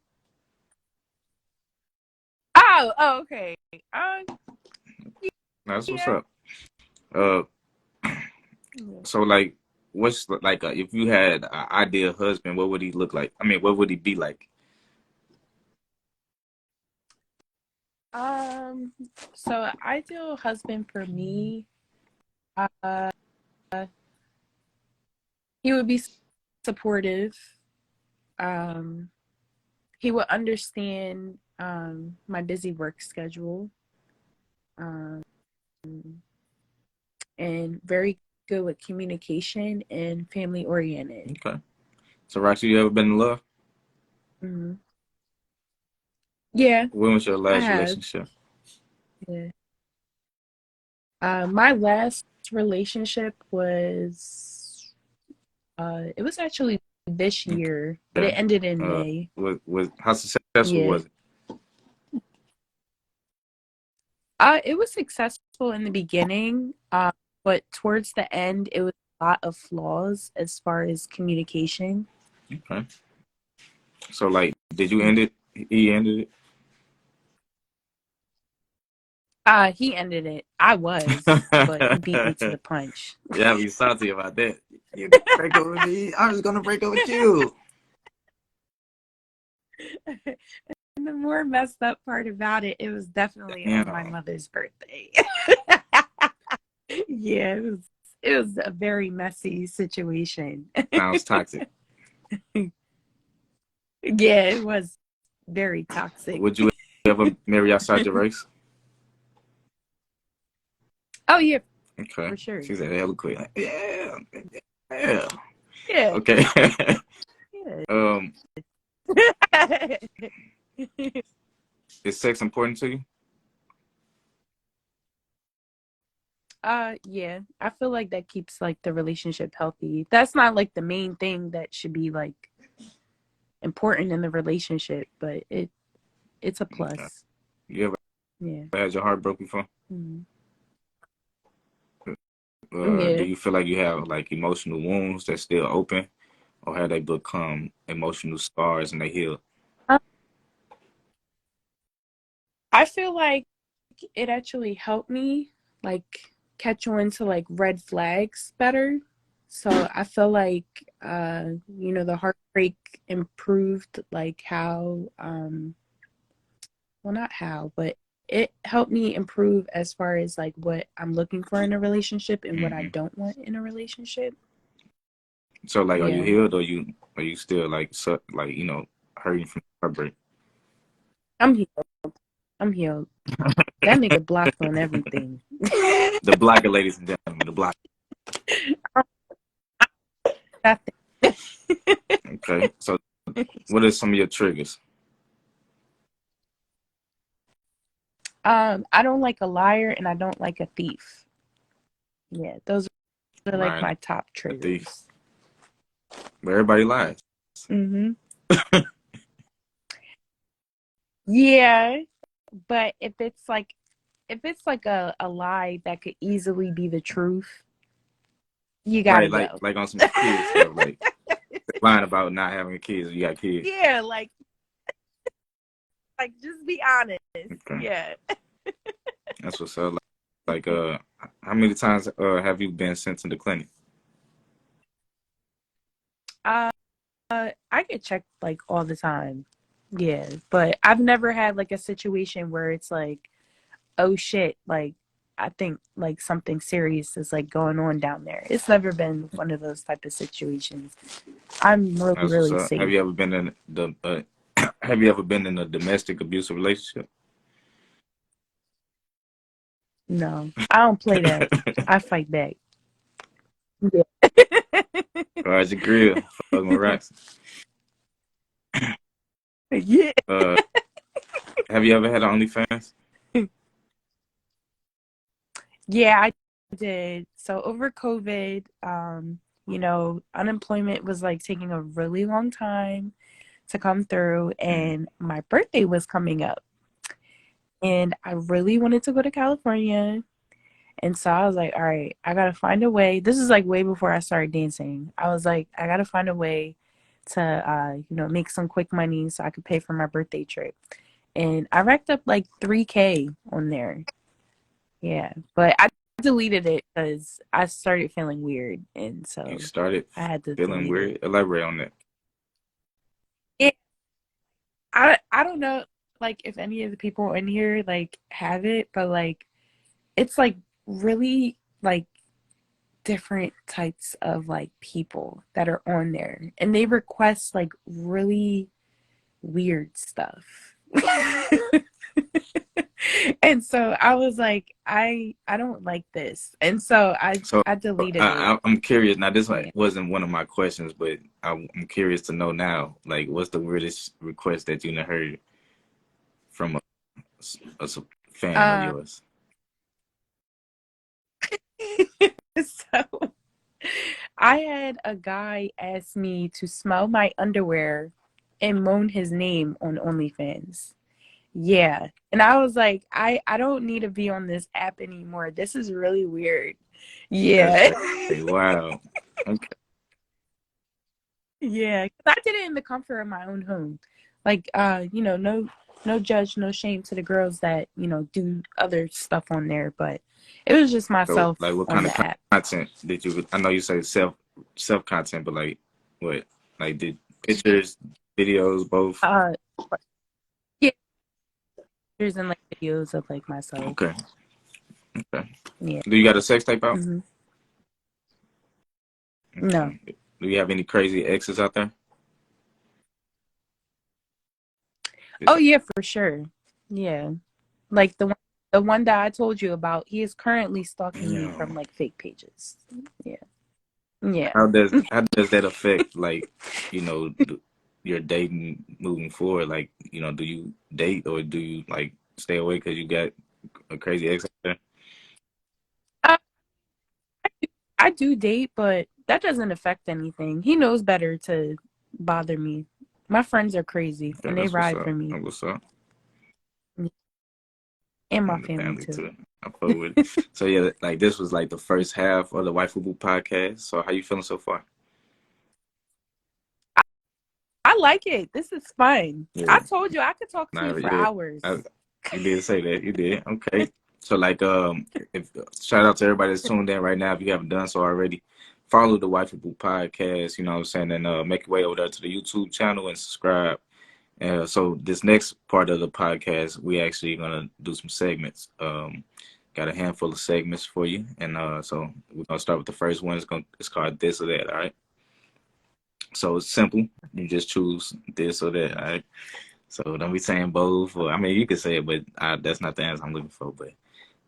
Speaker 2: oh, okay.
Speaker 1: that's what's
Speaker 2: Yeah.
Speaker 1: up. Uh, so like, what's like if you had an ideal husband, what would he look like? I mean, what would he be like?
Speaker 2: Um, so ideal husband for me, uh, he would be supportive. Um, he would understand my busy work schedule. Um, and very good with communication and family oriented.
Speaker 1: Okay. So, Roxy, you ever been in love?
Speaker 2: Hmm Yeah,
Speaker 1: When was your
Speaker 2: I
Speaker 1: last
Speaker 2: have.
Speaker 1: relationship?
Speaker 2: Yeah. My last relationship was it was actually this year, but it
Speaker 1: Okay.
Speaker 2: ended in May.
Speaker 1: Was how successful
Speaker 2: Yeah.
Speaker 1: was it?
Speaker 2: It was successful in the beginning, but towards the end, it was a lot of flaws as far as communication.
Speaker 1: Okay. So, like, did you end it? He ended it.
Speaker 2: He ended it. I was, but he beat me to the punch.
Speaker 1: Yeah, be salty about that. You gonna break up with me? I was gonna break up with you.
Speaker 2: And the more messed up part about it, it was definitely on my
Speaker 1: Damn,
Speaker 2: mother's birthday. Yeah, it was a very messy situation.
Speaker 1: sounds toxic.
Speaker 2: Yeah, it was very toxic.
Speaker 1: Would you ever marry outside your race?
Speaker 2: Oh yeah,
Speaker 1: Okay.
Speaker 2: for sure.
Speaker 1: She said hella quick. Like, yeah. Yeah.
Speaker 2: Yeah.
Speaker 1: Okay.
Speaker 2: Yeah.
Speaker 1: um, is sex important to you?
Speaker 2: Yeah. I feel like that keeps like the relationship healthy. That's not like the main thing that should be like important in the relationship, but it's a
Speaker 1: Okay.
Speaker 2: plus.
Speaker 1: You ever
Speaker 2: Yeah.
Speaker 1: had your heart broken before?
Speaker 2: Mhm.
Speaker 1: Do
Speaker 2: Yeah.
Speaker 1: you feel like you have like emotional wounds that's still open, or have they become emotional scars and they heal?
Speaker 2: Uh, I feel like it actually helped me like catch on to like red flags better. So I feel like the heartbreak improved like how well not how, but it helped me improve as far as like what I'm looking for in a relationship and what I
Speaker 1: Hmm.
Speaker 2: don't want in a relationship.
Speaker 1: So like, are you
Speaker 2: Yeah.
Speaker 1: healed, or are you still like hurting from heartbreak?
Speaker 2: I'm healed. I'm healed. That nigga blocked on everything.
Speaker 1: The blocker, ladies and gentlemen, the blocker.
Speaker 2: Nothing.
Speaker 1: Okay. So what are some of your triggers?
Speaker 2: I don't like a liar and I don't like a thief. Yeah, those are like
Speaker 1: Lying,
Speaker 2: my top
Speaker 1: a thief,
Speaker 2: triggers.
Speaker 1: but everybody lies.
Speaker 2: Hmm. Yeah, but if it's like a lie that could easily be the truth, you gotta
Speaker 1: Right,
Speaker 2: go.
Speaker 1: like on some kid stuff, like lying about not having kids. You got kids.
Speaker 2: Yeah, like just be honest.
Speaker 1: Okay,
Speaker 2: Yeah.
Speaker 1: that's what's up. Like, how many times have you been sent to the clinic?
Speaker 2: Uh, I get checked like all the time. Yeah, but I've never had like a situation where it's like, oh shit, like I think like something serious is like going on down there. It's never been one of those type of situations. I'm really,
Speaker 1: That's what's
Speaker 2: really
Speaker 1: up. Have
Speaker 2: safe.
Speaker 1: you ever been in the Have you ever been in a domestic abusive relationship?
Speaker 2: No, I don't play that. I fight back. Yeah.
Speaker 1: Guard your grill. Fuck my rocks.
Speaker 2: Yeah.
Speaker 1: Uh, have you ever had an OnlyFans?
Speaker 2: Yeah, I did. So over COVID, unemployment was like taking a really long time to come through,
Speaker 1: Mm.
Speaker 2: and my birthday was coming up. And I really wanted to go to California. And so I was like, all right, I gotta find a way. This is like way before I started dancing. I was like, I gotta find a way to make some quick money so I could pay for my birthday trip. And I racked up like 3K on there. Yeah. But I deleted it because I started feeling weird, and
Speaker 1: You
Speaker 2: so
Speaker 1: started
Speaker 2: I had to
Speaker 1: feeling
Speaker 2: delete it.
Speaker 1: weird. Elaborate on that.
Speaker 2: Yeah, I don't know like if any of the people in here like have it, but like it's like really like different types of like people that are on there and they request like really weird stuff. And so I was like, I don't like this. And so I
Speaker 1: So
Speaker 2: I deleted it.
Speaker 1: I'm curious now. This
Speaker 2: Yeah.
Speaker 1: wasn't one of my questions, but I'm curious to know now. Like, what's the weirdest request that you never heard from a fan of
Speaker 2: Um
Speaker 1: yours?
Speaker 2: so I had a guy ask me to smell my underwear and moan his name on OnlyFans. Yeah. And I was like, I don't need to be on this app anymore. This is really weird.
Speaker 1: That's
Speaker 2: Yeah.
Speaker 1: crazy. Wow. Okay.
Speaker 2: Yeah. 'Cause I did it in the comfort of my own home. Like no judge, no shame to the girls that, do other stuff on there, but it was just
Speaker 1: So, like,
Speaker 2: myself
Speaker 1: what
Speaker 2: on
Speaker 1: kind of
Speaker 2: the app.
Speaker 1: content did you? I know you say self content, but like, what? Like, did pictures, videos, both?
Speaker 2: Uh yeah, pictures and like videos of like myself.
Speaker 1: Okay. Okay.
Speaker 2: Yeah.
Speaker 1: Do you got a sex tape out?
Speaker 2: Hmm. No.
Speaker 1: Okay. Do you have any crazy exes out there?
Speaker 2: Oh yeah, for sure. Yeah. Like the one that I told you about, he is currently stalking me from
Speaker 1: Damn.
Speaker 2: like fake pages. Yeah. Yeah.
Speaker 1: How does that affect like your dating moving forward? Like do you date or do you like stay away because you got a crazy ex out there?
Speaker 2: I, I do date, but that doesn't affect anything. He knows better to bother me. My friends are crazy
Speaker 1: Okay,
Speaker 2: and they
Speaker 1: that's what's
Speaker 2: ride
Speaker 1: up.
Speaker 2: for me.
Speaker 1: That's what's up.
Speaker 2: And my
Speaker 1: And the
Speaker 2: family
Speaker 1: family
Speaker 2: too.
Speaker 1: too. I fuck with it. So yeah, like this was like the first half of the White Fubu podcast. So how you feeling so far?
Speaker 2: I like it. This is fun. I
Speaker 1: Yeah.
Speaker 2: told you I could talk to
Speaker 1: Nah,
Speaker 2: you for
Speaker 1: yeah.
Speaker 2: hours.
Speaker 1: I, you did say that. You did. Okay. So like if shout out to everybody that's tuned in right now. If you haven't done so already, follow the White Fubu podcast. You know what I'm saying, and make your way over there to the YouTube channel and subscribe. So this next part of the podcast, we actually gonna do some segments. Got a handful of segments for you, and so we're gonna start with the first one. It's called this or that. All right. So it's simple. You just choose this or that. All right. So don't be saying both. Or I mean, you can say it, but that's not the answer I'm looking for. But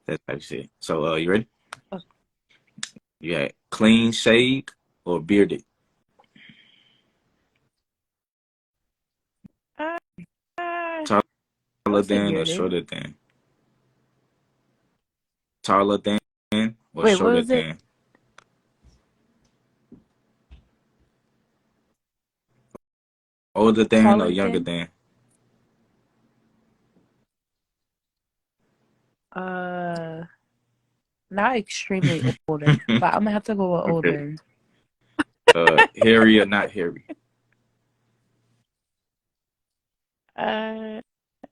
Speaker 1: that's how you say it. So you ready?
Speaker 2: Oh,
Speaker 1: You got clean shaved or bearded?
Speaker 2: uh, I
Speaker 1: Taller
Speaker 2: would say
Speaker 1: than or
Speaker 2: bearded.
Speaker 1: shorter than? Taller than or
Speaker 2: Wait, what
Speaker 1: shorter
Speaker 2: was it?
Speaker 1: than? Older than or
Speaker 2: Taller
Speaker 1: younger
Speaker 2: than?
Speaker 1: than?
Speaker 2: Uh, Not extremely older, but I'm gonna have to go with
Speaker 1: Okay.
Speaker 2: older.
Speaker 1: Hairy or not hairy?
Speaker 2: Uh,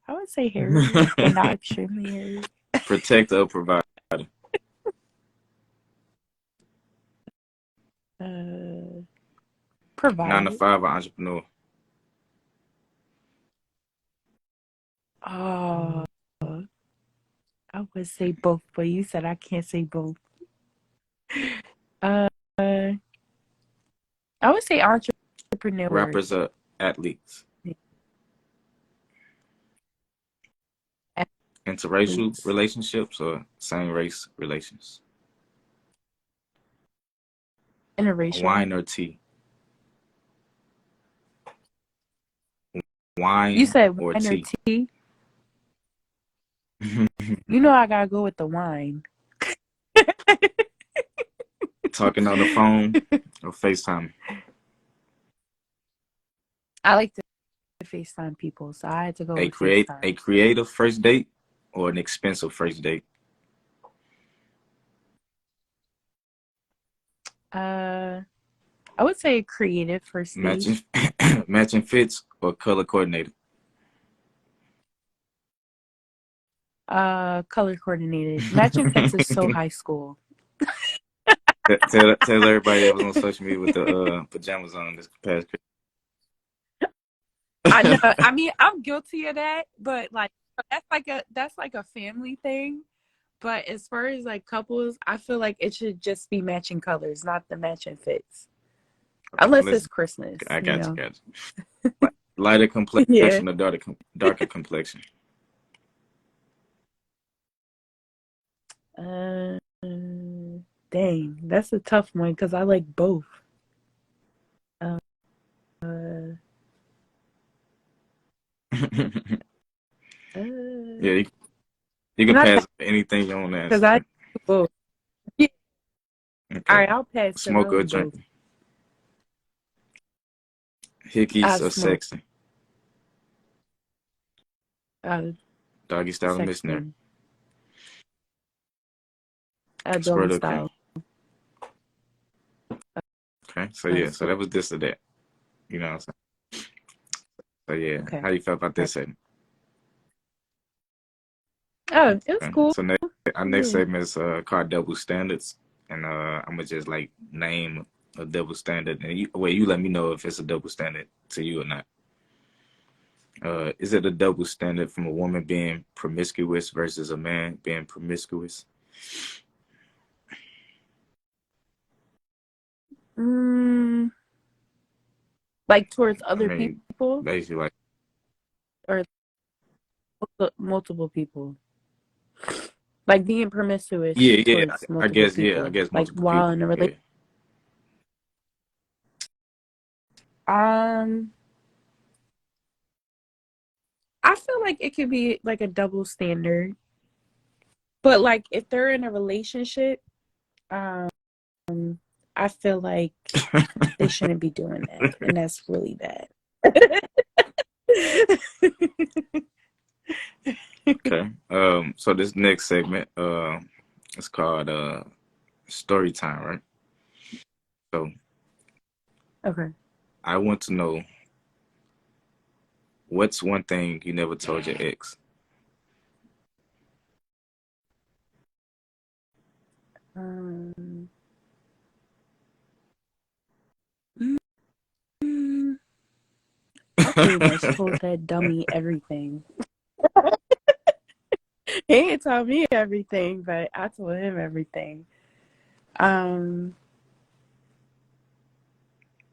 Speaker 2: I would say hairy, but not extremely hairy.
Speaker 1: Protector or provider?
Speaker 2: Uh,
Speaker 1: 9 to
Speaker 2: Provide.
Speaker 1: 5 or entrepreneur?
Speaker 2: Oh, I would say both, but you said I can't say both. Uh, I would say entrepreneur.
Speaker 1: Rappers or athletes? Interracial
Speaker 2: Athletes.
Speaker 1: relationships or same race relations?
Speaker 2: Interracial.
Speaker 1: Wine or tea?
Speaker 2: You
Speaker 1: Wine
Speaker 2: said
Speaker 1: or
Speaker 2: wine or
Speaker 1: tea?
Speaker 2: tea? You know I gotta go with the wine.
Speaker 1: Talking on the phone or FaceTime?
Speaker 2: I like to FaceTime people, so I had to go
Speaker 1: A
Speaker 2: with
Speaker 1: create
Speaker 2: FaceTime.
Speaker 1: a creative first date or an expensive first date?
Speaker 2: Uh, I would say creative first date.
Speaker 1: Matching matching fits or color coordinated?
Speaker 2: Color coordinated. Matching fits is so high school.
Speaker 1: Tell everybody that was on social media with the pajamas on this past
Speaker 2: I know.
Speaker 1: Christmas.
Speaker 2: I mean, I'm guilty of that, but like that's like a family thing. But as far as like couples, I feel like it should just be matching colors, not the matching fits. Unless it's
Speaker 1: Listen,
Speaker 2: Christmas,
Speaker 1: I
Speaker 2: you
Speaker 1: got you,
Speaker 2: know.
Speaker 1: got you. Lighter
Speaker 2: Yeah.
Speaker 1: complexion or darker complexion?
Speaker 2: Uh, Dang, that's a tough one because I like both. Uh,
Speaker 1: Yeah,
Speaker 2: uh,
Speaker 1: you can
Speaker 2: can I pass?
Speaker 1: pass anything you want to
Speaker 2: Because
Speaker 1: answer.
Speaker 2: I do both. Yeah. All
Speaker 1: Okay.
Speaker 2: right, I'll pass because I
Speaker 1: Smoke or
Speaker 2: like
Speaker 1: drink?
Speaker 2: both.
Speaker 1: Hickeys
Speaker 2: I
Speaker 1: or
Speaker 2: smoke.
Speaker 1: sexting?
Speaker 2: Uh,
Speaker 1: Doggy style or missionary?
Speaker 2: Sexting. Doggy
Speaker 1: Squirt or cream?
Speaker 2: style.
Speaker 1: Okay. So yeah, so
Speaker 2: Squirt.
Speaker 1: that was this or that. You know what I'm saying? So yeah,
Speaker 2: Okay.
Speaker 1: how you felt about
Speaker 2: Right.
Speaker 1: this segment?
Speaker 2: Oh, it was
Speaker 1: Okay.
Speaker 2: cool.
Speaker 1: So our next
Speaker 2: Yeah.
Speaker 1: segment is called double standards, and I'm gonna just like name a double standard, and you let me know if it's a double standard to you or not. Is it a double standard from a woman being promiscuous versus a man being promiscuous?
Speaker 2: Mm, like towards
Speaker 1: I
Speaker 2: other
Speaker 1: mean,
Speaker 2: people
Speaker 1: basically like
Speaker 2: or multiple people. Like being promiscuous
Speaker 1: Yeah, yeah.
Speaker 2: towards
Speaker 1: I
Speaker 2: multiple
Speaker 1: guess, yeah. I
Speaker 2: people.
Speaker 1: guess
Speaker 2: Like
Speaker 1: multiple
Speaker 2: while
Speaker 1: people.
Speaker 2: in a
Speaker 1: Yeah.
Speaker 2: relationship. Um, I feel like it could be like a double standard. But like if they're in a relationship, um, I feel like they shouldn't be doing that. And that's really bad.
Speaker 1: Okay. So this next segment, it's called story time, right? So
Speaker 2: Okay.
Speaker 1: I want to know what's one thing you never told your ex.
Speaker 2: Um, mm, I pretty much told that dummy everything. He ain't told me everything, but I told him everything. Um,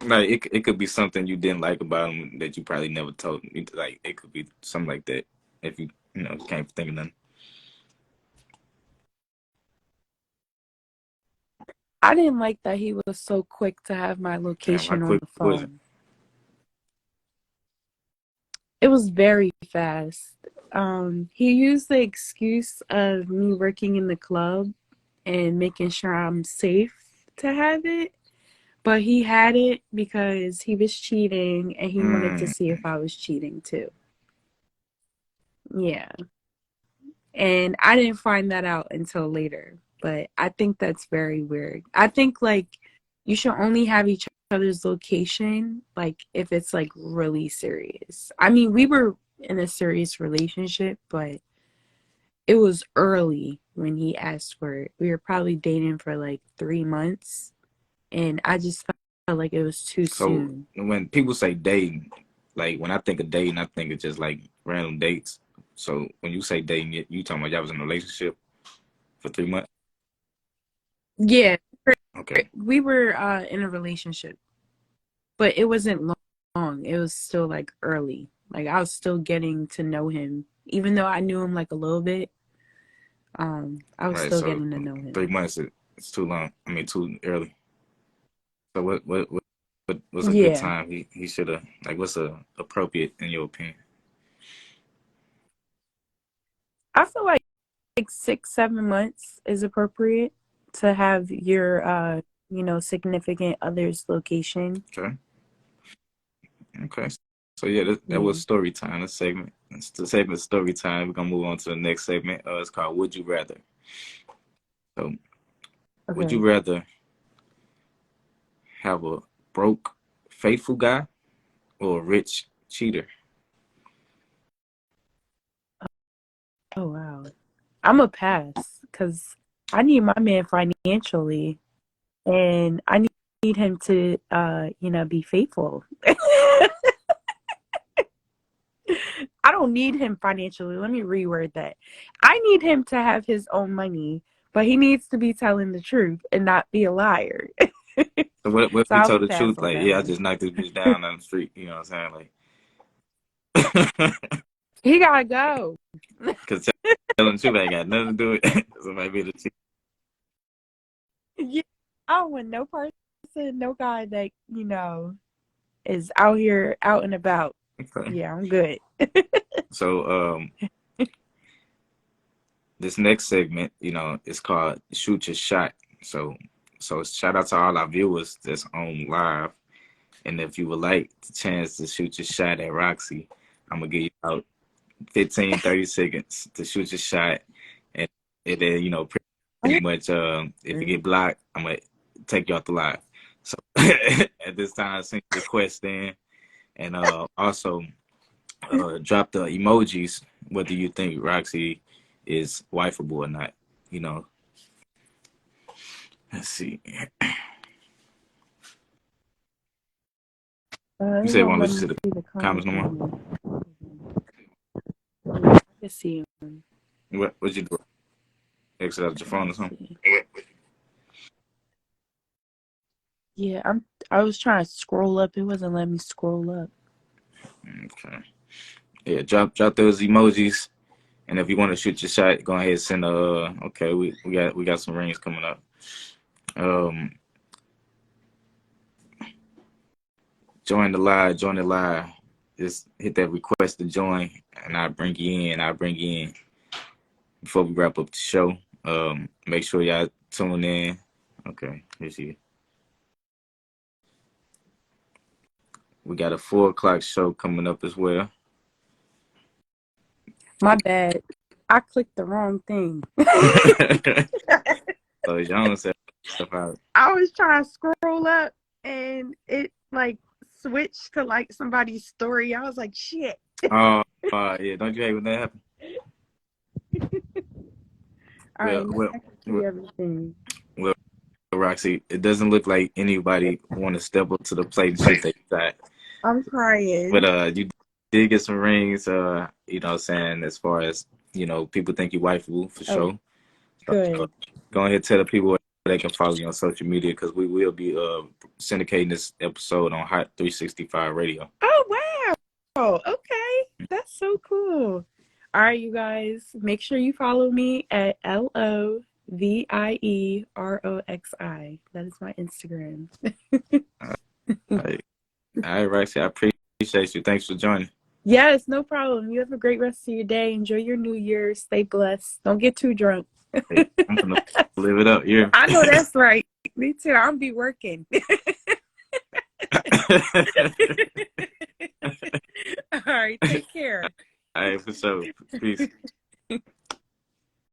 Speaker 1: Like it could be something you didn't like about him that you probably never told him. Like it could be something like that. If you can't think of nothing.
Speaker 2: I didn't like that he was so quick to have my
Speaker 1: Damn, how
Speaker 2: location on
Speaker 1: quick
Speaker 2: the
Speaker 1: was it?
Speaker 2: phone. It was very fast. He used the excuse of me working in the club and making sure I'm safe to have it. But he had it because he was cheating and he wanted to
Speaker 1: Mm.
Speaker 2: see if I was cheating too. Yeah. And I didn't find that out until later. But I think that's very weird. I think like you should only have each other's location like if it's like really serious. I mean, we were in a serious relationship, but it was early when he asked for it. We were probably dating for like 3 months, and I just felt like it was too
Speaker 1: So
Speaker 2: soon.
Speaker 1: when people say dating, like when I think of dating, I think of just like random dates. So when you say dating, you talking about y'all was in a relationship for 3 months?
Speaker 2: Yeah,
Speaker 1: Okay.
Speaker 2: we were in a relationship, but it wasn't long. It was still like early. Like I was still getting to know him, even though I knew him like a little bit. I was
Speaker 1: Right.
Speaker 2: still
Speaker 1: So
Speaker 2: getting to know him.
Speaker 1: 3 months it's too long. I mean too early. So what was a good
Speaker 2: Yeah,
Speaker 1: time he should have like what's appropriate in your opinion?
Speaker 2: I feel like 6, 7 months is appropriate to have your significant other's location.
Speaker 1: Okay. Okay. So yeah, that
Speaker 2: Yeah.
Speaker 1: was story time. This segment. It's the segment story time. We're gonna move on to the next segment. It's called Would You Rather. So would you
Speaker 2: Okay.
Speaker 1: rather have a broke, faithful guy or a rich cheater?
Speaker 2: Oh wow. I'm a pass because I need my man financially, and I need him to be faithful. I don't need him financially. Let me reword that. I need him to have his own money, but he needs to be telling the truth and not be a liar.
Speaker 1: So what if
Speaker 2: So
Speaker 1: he
Speaker 2: I
Speaker 1: told
Speaker 2: would
Speaker 1: the
Speaker 2: pass
Speaker 1: truth?
Speaker 2: on
Speaker 1: Like,
Speaker 2: that
Speaker 1: yeah, I
Speaker 2: one.
Speaker 1: just knocked this bitch down on the street. You know what I'm saying? Like,
Speaker 2: He gotta go.
Speaker 1: because telling the truth ain't got nothing to do with it. So maybe the cheat.
Speaker 2: Yeah, I don't want no person, no guy that is out here out and about.
Speaker 1: Okay.
Speaker 2: Yeah, I'm good.
Speaker 1: So this next segment, it's called Shoot Your Shot. So shout out to all our viewers that's on live. And if you would like the chance to shoot your shot at Roxy, I'm gonna give you about 15, 30 seconds to shoot your shot. And then, pretty much if you get blocked, I'm gonna take you off the live. So at this time, send your request in and also drop the emojis whether you think Roxy is wifeable or not. You know, let's see. You
Speaker 2: It
Speaker 1: said you
Speaker 2: won't
Speaker 1: want to
Speaker 2: let
Speaker 1: listen
Speaker 2: me
Speaker 1: to the
Speaker 2: see the
Speaker 1: comments
Speaker 2: comments
Speaker 1: no
Speaker 2: no
Speaker 1: more?
Speaker 2: more. I can see them.
Speaker 1: What you do? Exit out your
Speaker 2: Let
Speaker 1: phone
Speaker 2: me
Speaker 1: or something?
Speaker 2: see. Yeah, I was trying to scroll up. It wasn't letting me scroll up.
Speaker 1: Okay. Yeah, drop those emojis. And if you want to shoot your shot, go ahead and send okay, we got some rings coming up. Join the live. Just hit that request to join, and I'll bring you in. Before we wrap up the show, make sure y'all tune in. Okay, here's you. We got a 4:00 show coming up as well.
Speaker 2: My bad. I clicked the wrong thing.
Speaker 1: So y'all said stuff out.
Speaker 2: I was trying to scroll up and it like switched to like somebody's story. I was like, shit.
Speaker 1: Oh, yeah. Don't you hate when that happens?
Speaker 2: All right, I can see everything.
Speaker 1: Well, Roxy, it doesn't look like anybody want to step up to the plate and shoot their shot.
Speaker 2: I'm crying.
Speaker 1: But you did get some rings, you know what I'm saying, as far as, you know, people think you wifeable for sure.
Speaker 2: Good.
Speaker 1: So, go ahead and tell the people where they can follow you on social media, because we will be syndicating this episode on Hot 365 Radio.
Speaker 2: Oh, wow. Oh, okay. That's so cool. All right, you guys, make sure you follow me at LOVIEROXI. That is my Instagram.
Speaker 1: All right, Roxy, I appreciate you. Thanks for joining.
Speaker 2: Yes, no problem. You have a great rest of your day. Enjoy your New Year. Stay blessed. Don't get too drunk.
Speaker 1: Hey, I'm going to live it up. Yeah.
Speaker 2: I know that's right. Me too. I'll be working. All right, take care.
Speaker 1: All right, for sure. Peace.